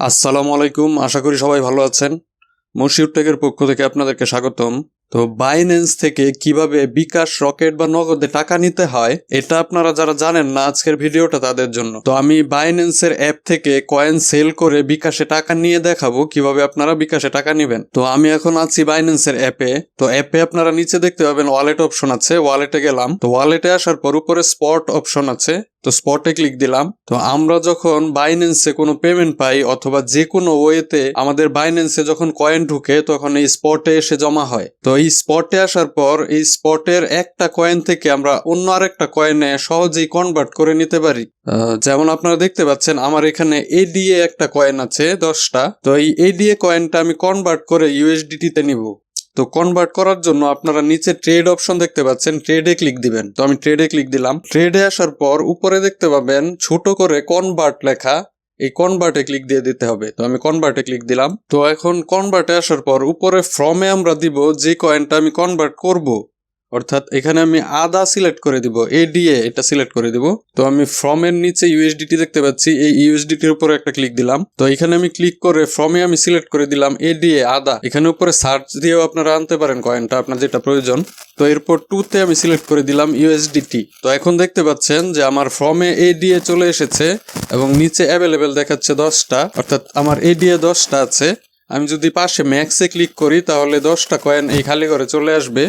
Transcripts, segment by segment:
আসসালামু আলাইকুম, আশা করি সবাই ভালো আছেন। মশিউর টেকের পক্ষ থেকে আপনাদেরকে স্বাগতম। তো বাইন্যান্স থেকে কিভাবে বিকাশ, রকেট বা নগদে টাকা নিতে হয় এটা আপনারা যারা জানেন না, আজকের ভিডিওটা তাদের জন্য। তো আমি বাইন্যান্সের অ্যাপ থেকে কয়েন সেল করে বিকাশে টাকা নিয়ে দেখাবো কিভাবে আপনারা বিকাশে টাকা নেবেন। তো আমি এখন আছি বাইন্যান্সের অ্যাপে। তো অ্যাপে আপনারা নিচে দেখতে পাবেন ওয়ালেট অপশন আছে, ওয়ালেটে গেলাম। তো ওয়ালেটে আসার পর উপরে স্পট অপশন আছে, তো স্পটে ক্লিক দিলাম। তো আমরা যখন বাইন্যান্সে কোনো পেমেন্ট পাই অথবা যে কোনো ওয়েতে আমাদের বাইন্যান্সে যখন কয়েন ঢুকে তখন এই স্পটে এসে জমা হয়। তো এই স্পটে আসার পর এই স্পটের একটা কয়েন থেকে আমরা অন্য আরেকটা কয়েনে সহজেই কনভার্ট করে নিতে পারি। যেমন আপনারা দেখতে পাচ্ছেন আমার এখানে এডিএ একটা কয়েন আছে 10টা। তো এই এডিএ কয়েনটা আমি কনভার্ট করে ইউএসডিটি তে নিব। তো কনভার্ট করার জন্য আপনারা নিচে ট্রেড অপশন দেখতে পাচ্ছেন, ট্রেডে ক্লিক দিবেন। তো আমি ট্রেডে ক্লিক দিলাম। ট্রেডে আসার পর উপরে দেখতে পাবেন ছোট করে কনভার্ট লেখা, এই কনভার্টে ক্লিক দিয়ে দিতে হবে। তো আমি কনভার্টে ক্লিক দিলাম। তো এখন কনভার্টে আসার পর উপরে ফ্রমে আমরা দিব যে কয়েনটা আমি কনভার্ট করব, অর্থাৎ এখানে আমি আদা সিলেক্ট করে দিব, এডিএ এটা সিলেক্ট করে দিব। তো আমি ফ্রমের নিচে ইউএসডিটি দেখতে পাচ্ছি, এই ইউএসডিটির উপরে একটা ক্লিক দিলাম। তো এখানে আমি ক্লিক করে ফ্রমে আমি সিলেক্ট করে দিলাম এডিএ আদা। এখানে উপরে সার্চ দিয়েও আপনারা আনতে পারেন কয়েনটা আপনার যেটা প্রয়োজন। তো এরপর টুতে আমি সিলেক্ট করে দিলাম ইউএসডিটি। তো এখন দেখতে পাচ্ছেন যে আমার ফ্রমে এডিএ চলে এসেছে এবং নিচে অ্যাভেলেবেল দেখাচ্ছে 10টা, অর্থাৎ আমার এডিএ 10টা আছে। আমি যদি পাশে ম্যাক্সে ক্লিক করি তাহলে 10টা কয়েন এই খালি করে চলে আসবে।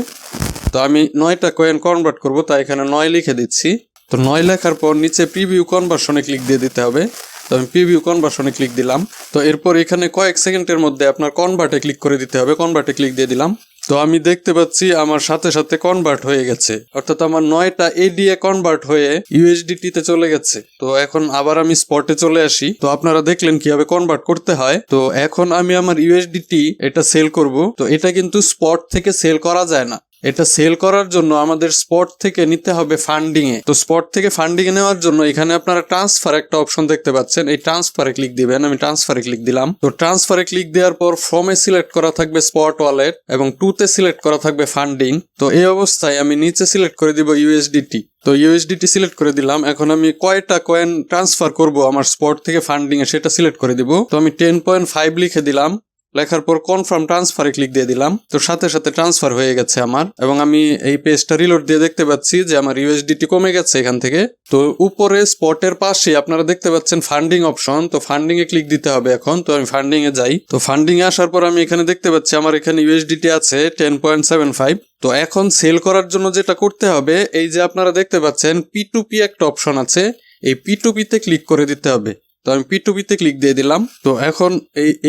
তো আমি 9টা কয়েন কনভার্ট করব, তাই এখানে 9 লিখে দিচ্ছি। তো 9 লেখার পর নিচে প্রিভিউ কনভার্সনে ক্লিক দিয়ে দিতে হবে। তো আমি প্রিভিউ কনভার্সনে ক্লিক দিলাম। তো এরপর এখানে কয়েক সেকেন্ডের মধ্যে আপনার কনভার্টে ক্লিক করে দিতে হবে, কনভার্টে ক্লিক দিয়ে দিলাম। তো আমি দেখতে পাচ্ছি আমার সাথে সাথে কনভার্ট হয়ে গেছে, অর্থাৎ আমার 9টা এডিএ কনভার্ট হয়ে ইউএসডিটি তে চলে গেছে। তো এখন আবার আমি স্পটে চলে আসি। তো আপনারা দেখলেন কিভাবে কনভার্ট করতে হয়। তো এখন আমি আমার ইউএসডিটি এটা সেল করব। তো এটা কিন্তু স্পট থেকে সেল করা যায় না, এটা সেল করার জন্য আমাদের স্পট থেকে নিতে হবে ফান্ডিং এ। তো স্পট থেকে ফান্ডিং এ নেওয়ার জন্য এখানে আপনারা ট্রান্সফার একটা অপশন দেখতে পাচ্ছেন, এই ট্রান্সফারে ক্লিক দিবেন। আমি ট্রান্সফারে ক্লিক দিলাম। তো ট্রান্সফারে ক্লিক দেওয়ার পর ফর্মে সিলেক্ট করা থাকবে স্পট ওয়ালেট এবং টুতে সিলেক্ট করা থাকবে ফান্ডিং। তো এই অবস্থায় আমি নিচে সিলেক্ট করে দিব ইউএসডিটি। তো ইউএসডিটি সিলেক্ট করে দিলাম। এখন আমি কয়টা কয়েন ট্রান্সফার করব আমার স্পট থেকে ফান্ডিং এ সেটা সিলেক্ট করে দিব। তো আমি 10.5 লিখে দিলাম। লেখার পর কনফার্ম ট্রান্সফারে ক্লিক দিয়ে দিলাম। তো সাথে সাথে ট্রান্সফার হয়ে গেছে আমার, এবং আমি এই পেজটা রিলোড দিয়ে দেখতে পাচ্ছি যে আমার ইউএসডিটি কমে গেছে এখান থেকে। তো উপরে স্পটের পাশে আপনারা দেখতে পাচ্ছেন ফান্ডিং অপশন। তো ফান্ডিং এ ক্লিক দিতে হবে এখন। তো আমি ফান্ডিং এ যাই। তো ফান্ডিং এ আসার পর আমি এখানে দেখতে পাচ্ছি আমার এখানে ইউএসডিটি আছে 10.75। তো এখন সেল করার জন্য যেটা করতে হবে, এই যে আপনারা দেখতে পাচ্ছেন P2P একটা অপশন আছে, এই P2P তে ক্লিক করে দিতে হবে। তো আমি P2P তে ক্লিক দিয়ে দিলাম। তো এখন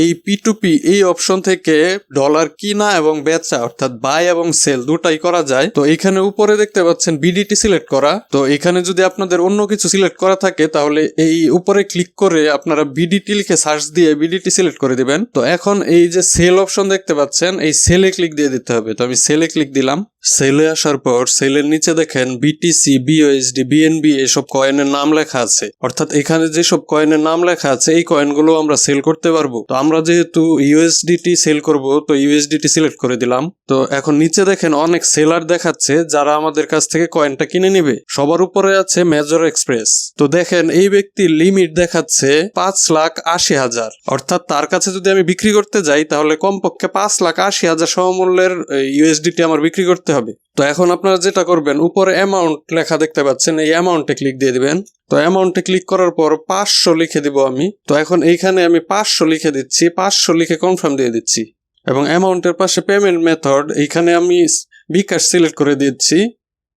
এই P2P এই অপশন থেকে ডলার কিনা এবং বেচা, অর্থাৎ বাই এবং সেল দুটাই করা যায়। তো এখানে উপরে দেখতে পাচ্ছেন বিডিটি সিলেক্ট করা। তো এখানে যদি আপনাদের অন্য কিছু সিলেক্ট করা থাকে তাহলে এই উপরে ক্লিক করে আপনারা বিডিটি লিখে সার্চ দিয়ে বিডিটি সিলেক্ট করে দিবেন। তো এখন এই যে সেল অপশন দেখতে পাচ্ছেন, এই সেলে ক্লিক দিয়ে দিতে হবে। তো আমি সেলে ক্লিক দিলাম। সেলে আসার পর সেলের নিচে দেখেন বিটিসি, বিওএসডি, বিএনবি এসব কয়েনের নাম লেখা আছে, অর্থাৎ এখানে যেসব কয়েনের নাম লেখা আছে এই কয়েনগুলো আমরা সেল করতে পারবো। তো আমরা যেহেতু ইউএসডিটি সেল করব, তো ইউএসডিটি সিলেক্ট করে দিলাম। তো এখন নিচে দেখেন অনেক সেলার দেখাচ্ছে যারা আমাদের কাছ থেকে কয়েনটা কিনে নিবে। সবার উপরে আছে মেজর এক্সপ্রেস। তো দেখেন এই ব্যক্তির লিমিট দেখাচ্ছে 5,80,000, অর্থাৎ তার কাছে যদি আমি বিক্রি করতে যাই তাহলে কমপক্ষে 5,80,000 সমমূল্যের ইউএসডিটি আমার বিক্রি করতে হবে। তো এখন আপনারা যেটা করবেন, উপরে অ্যামাউন্ট লেখা দেখতে পাচ্ছেন, এই অ্যামাউন্টে ক্লিক দিয়ে দিবেন। তো অ্যামাউন্টে ক্লিক করার পর 500 লিখে দিব আমি। তো এখন এইখানে আমি 500 লিখে দিচ্ছি, 500 লিখে কনফার্ম দিয়ে দিচ্ছি। এবং অ্যামাউন্টের পাশে পেমেন্ট মেথড, এইখানে আমি বিকাশ সিলেক্ট করে দিচ্ছি।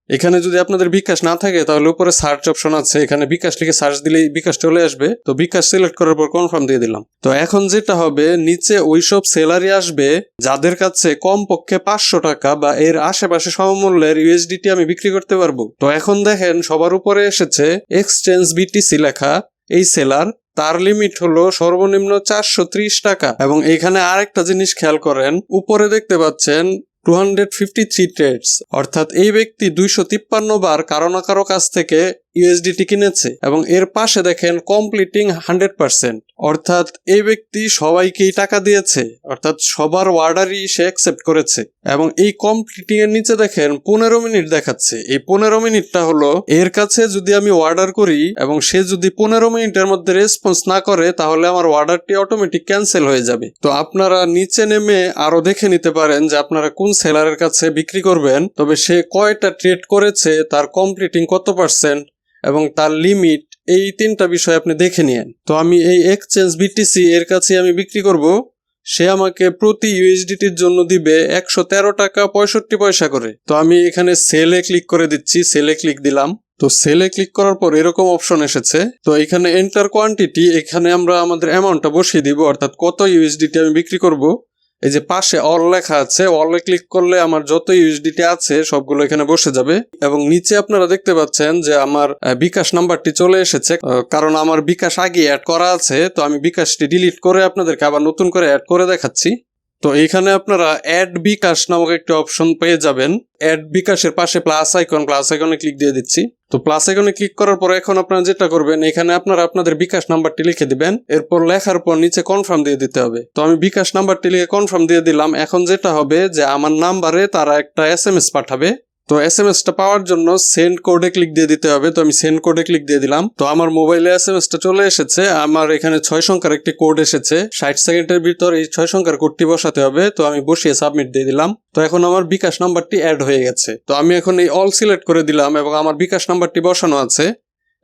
এখানে যদি আপনাদের বিকাশ না থাকে তাহলে উপরে সার্চ অপশন আছে, এখানে বিকাশ লিখে সার্চ দিলেই বিকাশ চলে আসবে। তো বিকাশ সিলেক্ট করার পর কনফার্ম দিয়ে দিলাম। তো এখন যেটা হবে, নিচে ওইসব সেলারই আসবে যাদের কাছে কমপক্ষে 500 টাকা বা এর আশেপাশে সমমূল্যের ইউএসডিটি আমি বিক্রি করতে পারবো। তো এখন দেখেন সবার উপরে এসেছে এক্সচেঞ্জ বিটিসি লেখা, এই সেলার তার লিমিট হলো সর্বনিম্ন 430 টাকা। এবং এখানে আরেকটা জিনিস খেয়াল করেন, উপরে দেখতে পাচ্ছেন 253 ট্রেডস, অর্থাৎ এই ব্যক্তি 253 বার কারো না কারো কাছ থেকে ইউএসডিটি কিনেছে এবং এর পাশে দেখেন কমপ্লিটিং 100%, অর্থাৎ এই ব্যক্তি সবাইকেই টাকা দিয়েছে, অর্থাৎ সবার অর্ডারই সে অ্যাকসেপ্ট করেছে। এবং এই কমপ্লিটিং এর নিচে দেখেন 15 মিনিট দেখাচ্ছে। এই 15 মিনিটটা হলো এর কাছে যদি আমি অর্ডার করি এবং সে যদি 15 মিনিটের মধ্যে রেসপন্স না করে তাহলে আমার অর্ডারটি অটোমেটিক ক্যান্সেল হয়ে যাবে। তো আপনারা নিচে নেমে আরো দেখে নিতে পারেন যে আপনারা কোন সেলারের কাছে বিক্রি করবেন, তবে সে কয়টা ট্রেড করেছে, তার কমপ্লিটিং কত পার্সেন্ট এবং তার লিমিট, এই 3টা বিষয় আপনি দেখে নিন। তো আমি এই এক্সচেঞ্জ বিটিসি এর কাছে আমি বিক্রি করব। সে আমাকে প্রতি ইউএসডিটির জন্য দিবে 113 টাকা 65 পয়সা করে। তো আমি এখানে সেলে ক্লিক করে দিচ্ছি, সেলে ক্লিক দিলাম। তো সেলে ক্লিক করার পর এরকম অপশন এসেছে। তো এখানে এন্টার কোয়ান্টিটি, এখানে আমরা আমাদের অ্যামাউন্টটা বসিয়ে দিব, অর্থাৎ কত ইউএসডিটি আমি বিক্রি করব। এই যে পাশে অল লেখা আছে, অলে ক্লিক করলে আমার যত ইউএসডিটি আছে সবগুলো এখানে বসে যাবে। এবং নিচে আপনারা দেখতে পাচ্ছেন যে আমার বিকাশ নাম্বারটি চলে এসেছে, কারণ আমার বিকাশ আগে অ্যাড করা আছে। তো আমি বিকাশটি ডিলিট করে আপনাদেরকে আবার নতুন করে অ্যাড করে দেখাচ্ছি। তো এইখানে আপনারা অ্যাড বিকাশ নামক একটি অপশন পেয়ে যাবেন। অ্যাড বিকাশের পাশে প্লাস আইকনে ক্লিক দিয়ে দিচ্ছি। তো প্লাস আইকনে ক্লিক করার পর এখন আপনারা যেটা করবেন, এখানে আপনারা আপনাদের বিকাশ নাম্বারটি লিখে দিবেন। এরপর লেখার পর নিচে কনফার্ম দিয়ে দিতে হবে। তো আমি বিকাশ নাম্বারটি লিখে কনফার্ম দিয়ে দিলাম। এখন যেটা হবে যে আমার নাম্বারে তারা একটা এসএমএস পাঠাবে। তো এসএমএসটা পাওয়ার জন্য সেন্ড কোডে ক্লিক দিয়ে দিতে হবে। তো আমি সেন্ড কোডে ক্লিক দিয়ে দিলাম। তো আমার মোবাইলে এসএমএসটা চলে এসেছে। আমার এখানে 6 সংখ্যার একটি কোড এসেছে। 60 সেকেন্ডের ভিতর এই 6 সংখ্যার কোডটি বসাতে হবে। তো আমি বসিয়ে সাবমিট দিয়ে দিলাম। তো এখন আমার বিকাশ নাম্বারটি অ্যাড হয়ে গেছে। তো আমি এখন এই অল সিলেক্ট করে দিলাম এবং আমার বিকাশ নাম্বারটি বসানো আছে।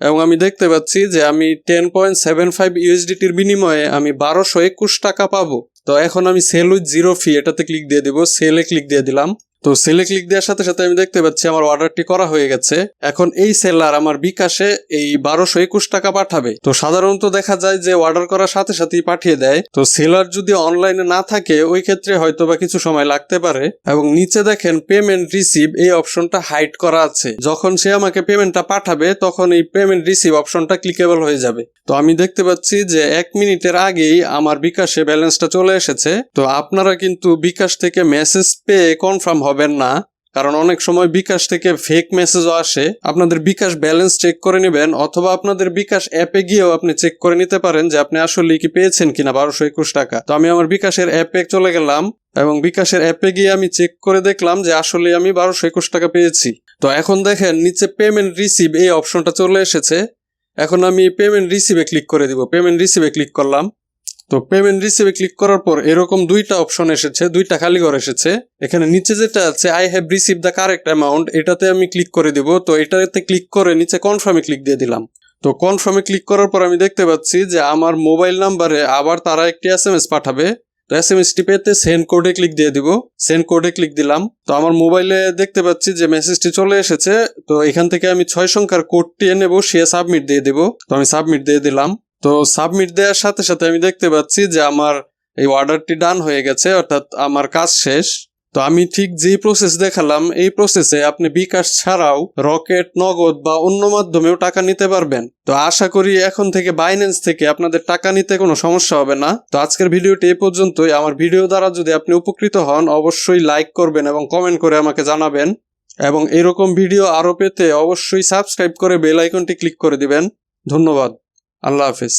এবং আমি দেখতে পাচ্ছি যে আমি 10.75 ইউএসডিটির বিনিময়ে আমি 1221 টাকা পাবো। তো এখন আমি সেল উইথ জিরো ফি এটাতে ক্লিক দিয়ে দিব। সেলে ক্লিক দিয়ে দিলাম। তো সেলে ক্লিক দেওয়ার সাথে সাথে আমি দেখতে পাচ্ছি আমার অর্ডারটি করা হয়ে গেছে। এখন এই সেলার আমার বিকাশে এই 1221 টাকা পাঠাবে। তো সাধারণত দেখা যায় যে অর্ডার করার সাথে সাথেই পাঠিয়ে দেয়। তো সেলার যদি অনলাইনে না থাকে ওই ক্ষেত্রে হয়তো বা কিছু সময় লাগতে পারে। এবং নিচে দেখেন পেমেন্ট রিসিভ এই অপশনটা হাইড করা আছে। যখন সে আমাকে পেমেন্টটা পাঠাবে তখন এই পেমেন্ট রিসিভ অপশনটা ক্লিকেবল হয়ে যাবে। তো আমি দেখতে পাচ্ছি যে 1 মিনিটের আগেই আমার বিকাশে ব্যালেন্সটা চলে এসেছে। তো আপনারা কিন্তু বিকাশ থেকে মেসেজ পেয়ে কনফার্ম হবেন না, কারণ অনেক সময় বিকাশ থেকে ফেক মেসেজও আসে। আপনাদের বিকাশ ব্যালেন্স চেক করে নেবেন, অথবা আপনাদের বিকাশ অ্যাপে গিয়েও আপনি চেক করে নিতে পারেন যে আপনি আসলে কি পেয়েছেন কিনা 1221 টাকা। তো আমি আমার বিকাশের অ্যাপে চলে গেলাম এবং বিকাশের অ্যাপে গিয়ে আমি চেক করে দেখলাম যে আসলে আমি 1221 টাকা পেয়েছি। তো এখন দেখেন নিচে পেমেন্ট রিসিভ এই অপশনটা চলে এসেছে। এখন আমি পেমেন্ট রিসিভে ক্লিক করে দিব। পেমেন্ট রিসিভে ক্লিক করলাম। তো পেমেন্ট রিসিভে ক্লিক করার পর এরকম 2টা অপশন এসেছে, 2টা খালি ঘর এসেছে। এখানে নিচে যেটা আছে I have receive the correct amount, এটাতে আমি ক্লিক করে দিব। তো এটাতে ক্লিক করে নিচে কনফার্মে ক্লিক দিয়ে দিলাম। তো কনফার্মে ক্লিক করার পর আমি দেখতে পাচ্ছি যে আমার মোবাইল নাম্বারে আবার তারা একটি এসএমএস পাঠাবে। তো এসএমএসটি পেতে সেন্ড কোডে ক্লিক দিয়ে দিব। সেন্ড কোডে ক্লিক দিলাম। তো আমার মোবাইলে দেখতে পাচ্ছি যে মেসেজটি চলে এসেছে। তো এখান থেকে আমি 6 সংখ্যার কোডটি এনে বসিয়ে সাবমিট দিয়ে দিব। তো আমি সাবমিট দিয়ে দিলাম। তো সাবমিট দেওয়ার সাথে সাথে আমি দেখতে পাচ্ছি যে আমার এই অর্ডারটি ডান হয়ে গেছে, অর্থাৎ আমার কাজ শেষ। তো আমি ঠিক যে প্রসেস দেখালাম এই প্রসেসে আপনি বিকাশ ছাড়াও রকেট, নগদ বা অন্য মাধ্যমেও টাকা নিতে পারবেন। তো আশা করি এখন থেকে বাইন্যান্স থেকে আপনাদের টাকা নিতে কোনো সমস্যা হবে না। তো আজকের ভিডিওটি এই পর্যন্তই। আমার ভিডিও দ্বারা যদি আপনি উপকৃত হন অবশ্যই লাইক করবেন এবং কমেন্ট করে আমাকে জানাবেন। এবং এরকম ভিডিও আরো পেতে অবশ্যই সাবস্ক্রাইব করে বেল আইকনটি ক্লিক করে দিবেন। ধন্যবাদ। আল্লাহ হাফেজ।